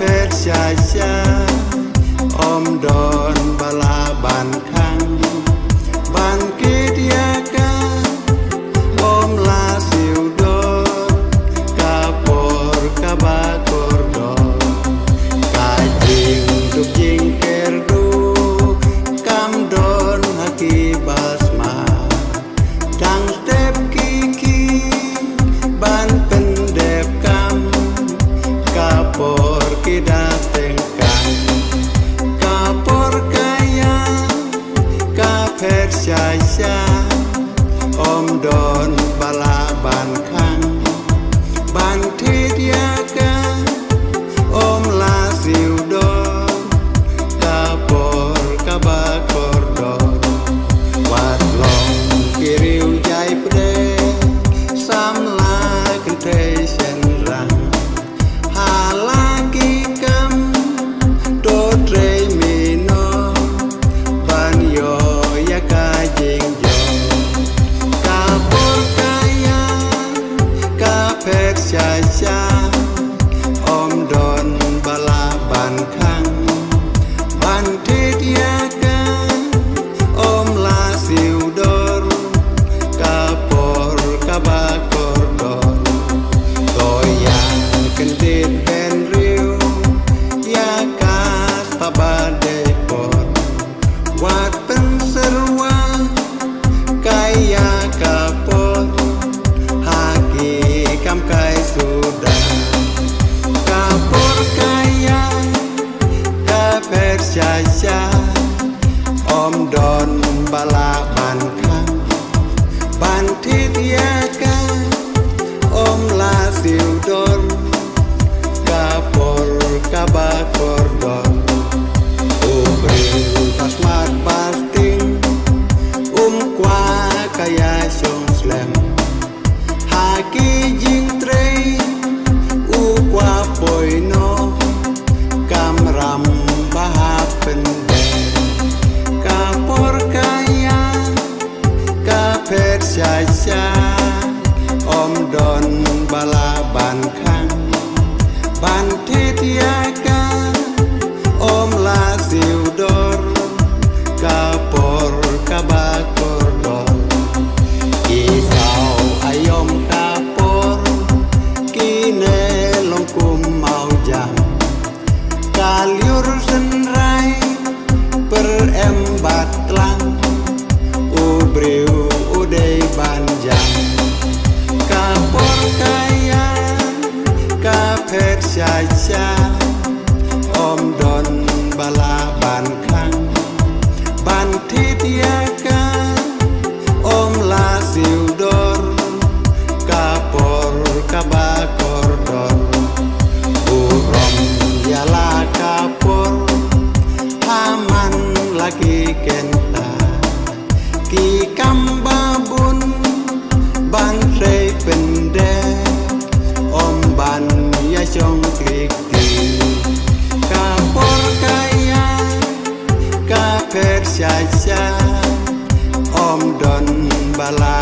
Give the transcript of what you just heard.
เพชรชายชาอมดอนบาลาบานคังบานเกตยากาอมลาสิวดอนกาปอร์กาบากอร์ดอกาจิงทุกยิงเกรดูกำดอนฮักีบาสมาดังเต็บกีกีบานเป็นเด็บกำกาปอร์กีดาเต็งกันกาปอร์กายากาเพชรชายชาอมดอนบาลาบานคังบานเทศยากาอมลาสิวดอนกาปอร์กาบากอร์ดอนวัดลองกิริวใจเปรสามลากันเทเชนรังหาลากิกัมโดเตรมีโนบานโยยากาจิงโยกาปอร์กายากาเพชรชายชาอมดอนบาลาบานคังบานเทศยากาอมลาสิวดอนกาปอร์กาบากอร์ดอนตัวอย่างกันเด็ดเป็นริวยากาปะบาเดปอร์วัดเป็นสรวากายากาปอร์หากีกำไกสุดากาปอร์กายากาเพชรชายชาอมดอนบาลาบานคังบานทิตยากาอมลาสิวดอนกาปอร์กาบากอร์ดอนอุบริวpas mat pasting kwa kaya song slam haki jing trei kwa poi no kam ram baha pende ka por kaya ka phet chai cha om don bala ban khang ban thit yaka om la siu dor ka por ka ba kor dor ki sao ayom ka por ki ne long kum mau jam ka liur sen rai per em bat lang u breu u dei ban jam ka por kaya ka phet chai cha om don bala ban khang ban thit yaka om la siu dor ka por ka ba kor dor urom yala ka por haman lagi kenta ki kamba bun ban rei pende om ban ya chong krik ka por kaya kaเพชรชายชาอมดอนบาลา